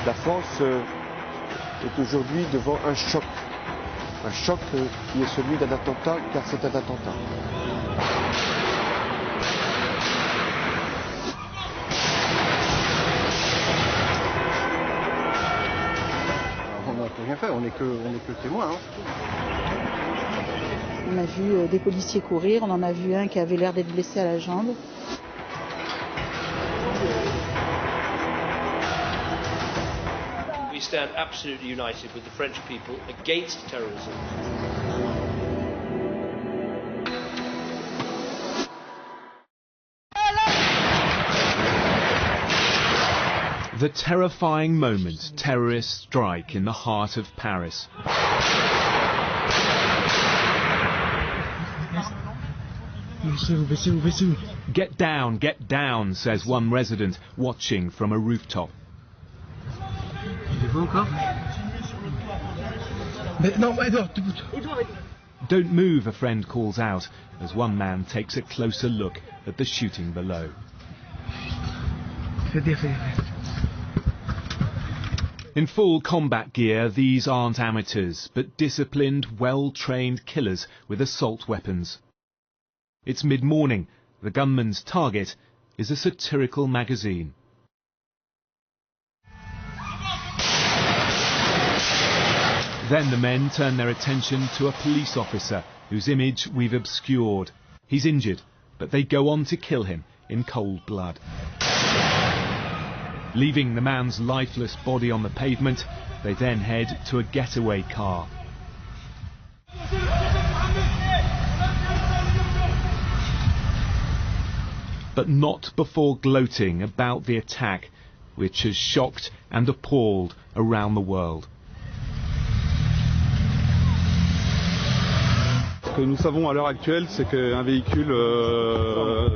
La France est aujourd'hui devant un choc qui est celui d'un attentat, car c'est un attentat. On n'a rien fait, on n'est que témoin. On a vu des policiers courir, on en a vu un qui avait l'air d'être blessé à la jambe. We stand absolutely united with the French people against terrorism. The terrifying moment terrorists strike in the heart of Paris. Get down, says one resident watching from a rooftop. Don't move, a friend calls out, as one man takes a closer look at the shooting below. In full combat gear, these aren't amateurs, but disciplined, well-trained killers with assault weapons. It's mid-morning. The gunman's target is a satirical magazine. Then the men turn their attention to a police officer whose image we've obscured. He's injured, but they go on to kill him in cold blood. Leaving the man's lifeless body on the pavement, they then head to a getaway car. But not before gloating about the attack, which has shocked and appalled around the world.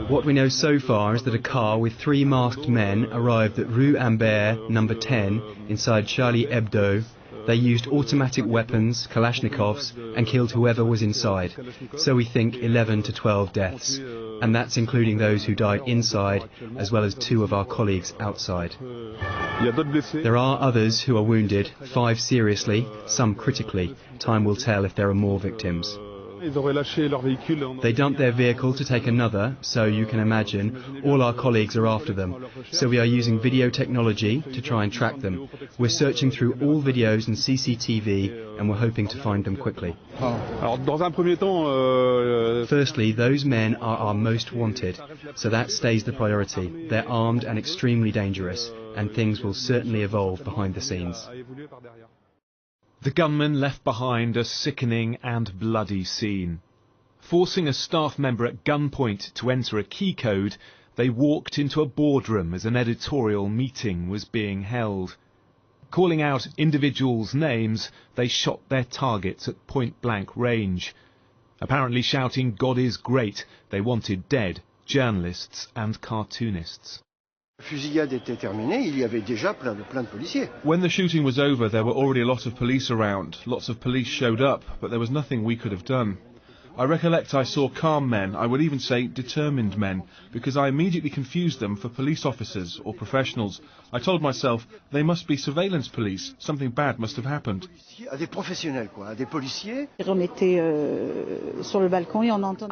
What we know so far is that a car with 3 masked men arrived at Rue Ambert, number 10, inside Charlie Hebdo. They used automatic weapons, Kalashnikovs, and killed whoever was inside. So we think 11 to 12 deaths. And that's including those who died inside, as well as 2 of our colleagues outside. There are others who are wounded, 5 seriously, some critically. Time will tell if there are more victims. They dumped their vehicle to take another, so you can imagine all our colleagues are after them. So we are using video technology to try and track them. We're searching through all videos and CCTV, and we're hoping to find them quickly. Firstly, those men are our most wanted, so that stays the priority. They're armed and extremely dangerous, and things will certainly evolve behind the scenes. The gunmen left behind a sickening and bloody scene. Forcing a staff member at gunpoint to enter a key code, they walked into a boardroom as an editorial meeting was being held. Calling out individuals' names, they shot their targets at point-blank range. Apparently shouting, "God is great," they wanted dead journalists and cartoonists. When the shooting was over, there were already a lot of police around. Lots of police showed up, but there was nothing we could have done. I recollect I saw calm men, I would even say determined men, because I immediately confused them for police officers or professionals. I told myself, they must be surveillance police, something bad must have happened. I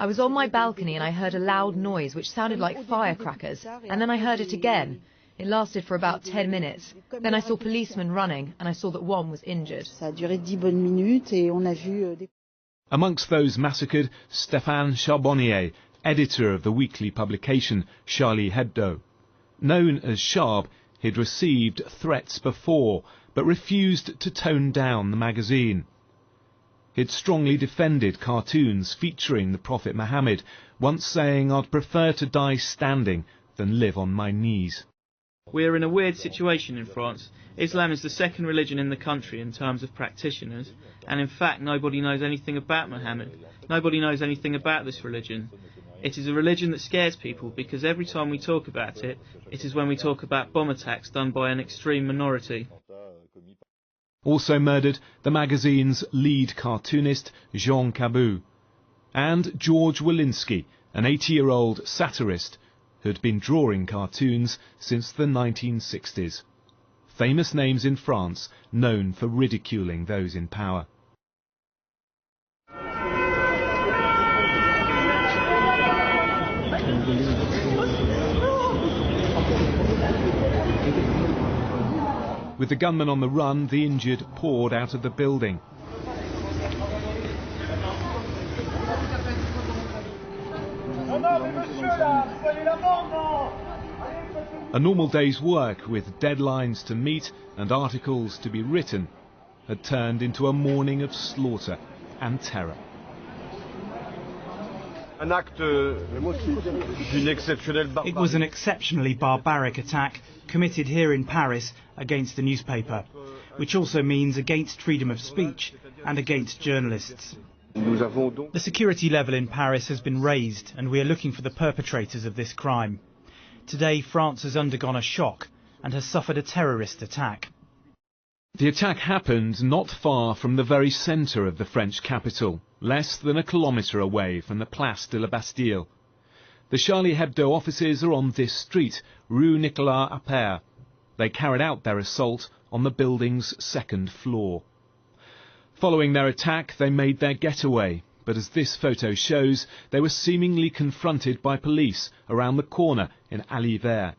was on my balcony and I heard a loud noise which sounded like firecrackers, and then I heard it again. It lasted for about 10 minutes. Then I saw policemen running and I saw that one was injured. Amongst those massacred, Stéphane Charbonnier, editor of the weekly publication Charlie Hebdo. Known as Charb, he'd received threats before, but refused to tone down the magazine. He'd strongly defended cartoons featuring the Prophet Muhammad, once saying, "I'd prefer to die standing than live on my knees." We're in a weird situation in France. Islam is the second religion in the country in terms of practitioners, and in fact nobody knows anything about Muhammad. Nobody knows anything about this religion. It is a religion that scares people because every time we talk about it, it is when we talk about bomb attacks done by an extreme minority. Also murdered the magazine's lead cartoonist, Jean Cabot, and George Walensky, an 80-year-old satirist who had been drawing cartoons since the 1960s. famous names in France known for ridiculing those in power. With the gunmen on the run, the injured poured out of the building. A normal day's work, with deadlines to meet and articles to be written, had turned into a morning of slaughter and terror. It was an exceptionally barbaric attack committed here in Paris against the newspaper, which also means against freedom of speech and against journalists. The security level in Paris has been raised, and we are looking for the perpetrators of this crime. Today, France has undergone a shock and has suffered a terrorist attack. The attack happened not far from the very centre of the French capital, less than a kilometre away from the Place de la Bastille. The Charlie Hebdo offices are on this street, Rue Nicolas Appert. They carried out their assault on the building's second floor. Following their attack, they made their getaway, but as this photo shows, they were seemingly confronted by police around the corner in Allée Verte.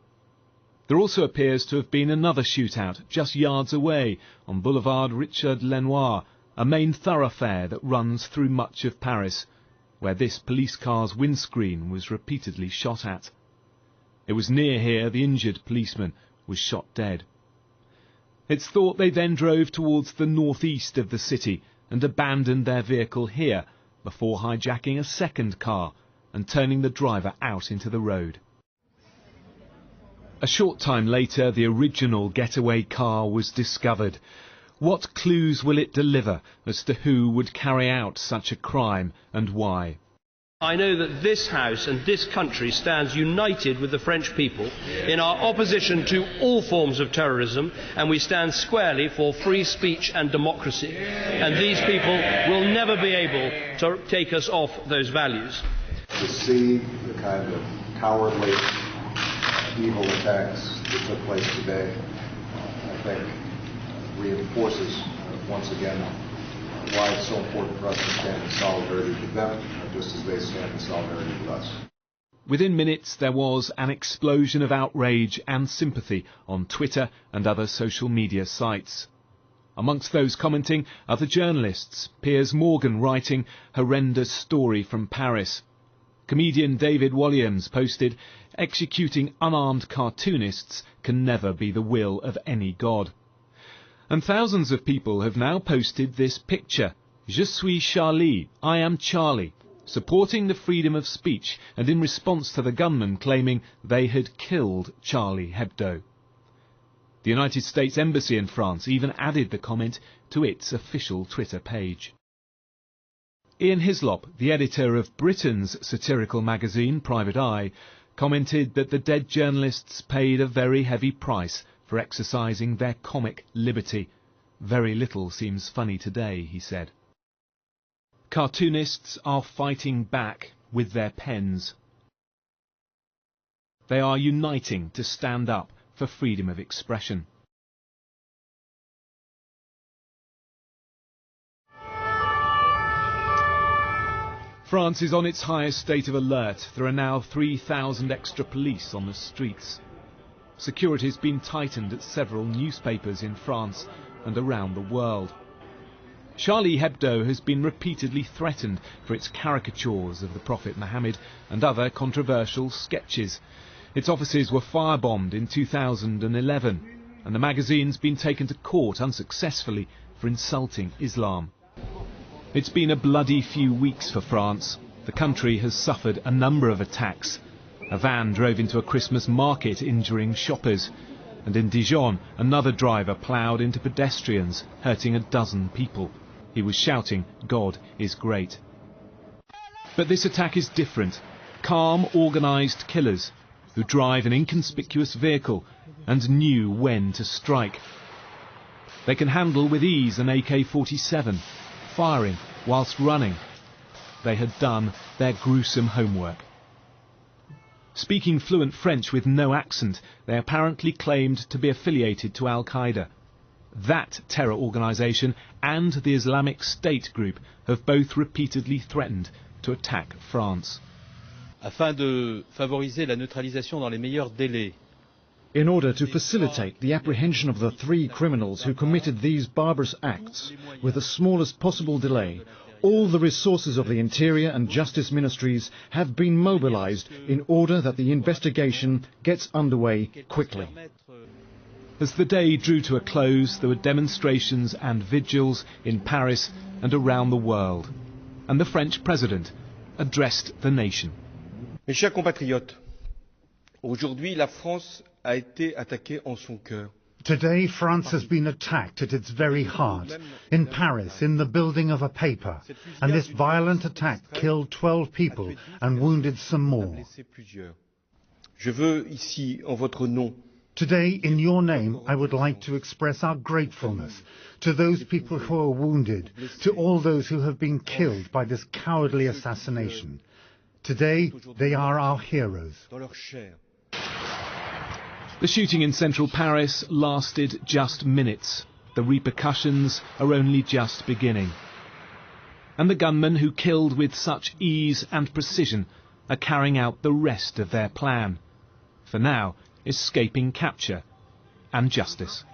There also appears to have been another shootout just yards away on Boulevard Richard Lenoir, a main thoroughfare that runs through much of Paris, where this police car's windscreen was repeatedly shot at. It was near here the injured policeman was shot dead. It's thought they then drove towards the northeast of the city and abandoned their vehicle here before hijacking a second car and turning the driver out into the road. A short time later, the original getaway car was discovered. What clues will it deliver as to who would carry out such a crime and why? I know that this House and this country stands united with the French people in our opposition to all forms of terrorism, and we stand squarely for free speech and democracy. And these people will never be able to take us off those values. To see the kind of cowardly, evil attacks that took place today, I think reinforces once again why it's so important for us to stand in solidarity with them, just as they stand in solidarity with us. Within minutes there was an explosion of outrage and sympathy on Twitter and other social media sites. Amongst those commenting are the journalists, Piers Morgan writing "Horrendous story from Paris." Comedian David Walliams posted, "Executing unarmed cartoonists can never be the will of any god." And thousands of people have now posted this picture, "Je suis Charlie, I am Charlie," supporting the freedom of speech and in response to the gunmen claiming they had killed Charlie Hebdo. The United States Embassy in France even added the comment to its official Twitter page. Ian Hislop, the editor of Britain's satirical magazine Private Eye, commented that the dead journalists paid a very heavy price for exercising their comic liberty. "Very little seems funny today," he said. Cartoonists are fighting back with their pens. They are uniting to stand up for freedom of expression. France is on its highest state of alert. There are now 3,000 extra police on the streets. Security has been tightened at several newspapers in France and around the world. Charlie Hebdo has been repeatedly threatened for its caricatures of the Prophet Muhammad and other controversial sketches. Its offices were firebombed in 2011, and the magazine's been taken to court unsuccessfully for insulting Islam. It's been a bloody few weeks for France. The country has suffered a number of attacks. A van drove into a Christmas market, injuring shoppers. And in Dijon, another driver ploughed into pedestrians, hurting a dozen people. He was shouting, "God is great." But this attack is different. Calm, organised killers who drive an inconspicuous vehicle and knew when to strike. They can handle with ease an AK-47, firing whilst running. They had done their gruesome homework. Speaking fluent French with no accent, they apparently claimed to be affiliated to Al-Qaeda. That terror organisation and the Islamic State group have both repeatedly threatened to attack France. Afin de favoriser la neutralisation dans les meilleurs délais. In order to facilitate the apprehension of the 3 criminals who committed these barbarous acts with the smallest possible delay, all the resources of the Interior and Justice Ministries have been mobilized in order that the investigation gets underway quickly. As the day drew to a close, there were demonstrations and vigils in Paris and around the world, and the French president addressed the nation. Mes chers compatriotes, aujourd'hui la France a été attaquée en son cœur. Today, France has been attacked at its very heart, in Paris, in the building of a paper, and this violent attack killed 12 people and wounded some more. Je veux ici, en votre nom, today, in your name, I would like to express our gratefulness to those people who are wounded, to all those who have been killed by this cowardly assassination. Today, they are our heroes. The shooting in central Paris lasted just minutes. The repercussions are only just beginning. And the gunmen who killed with such ease and precision are carrying out the rest of their plan. For now, escaping capture and justice.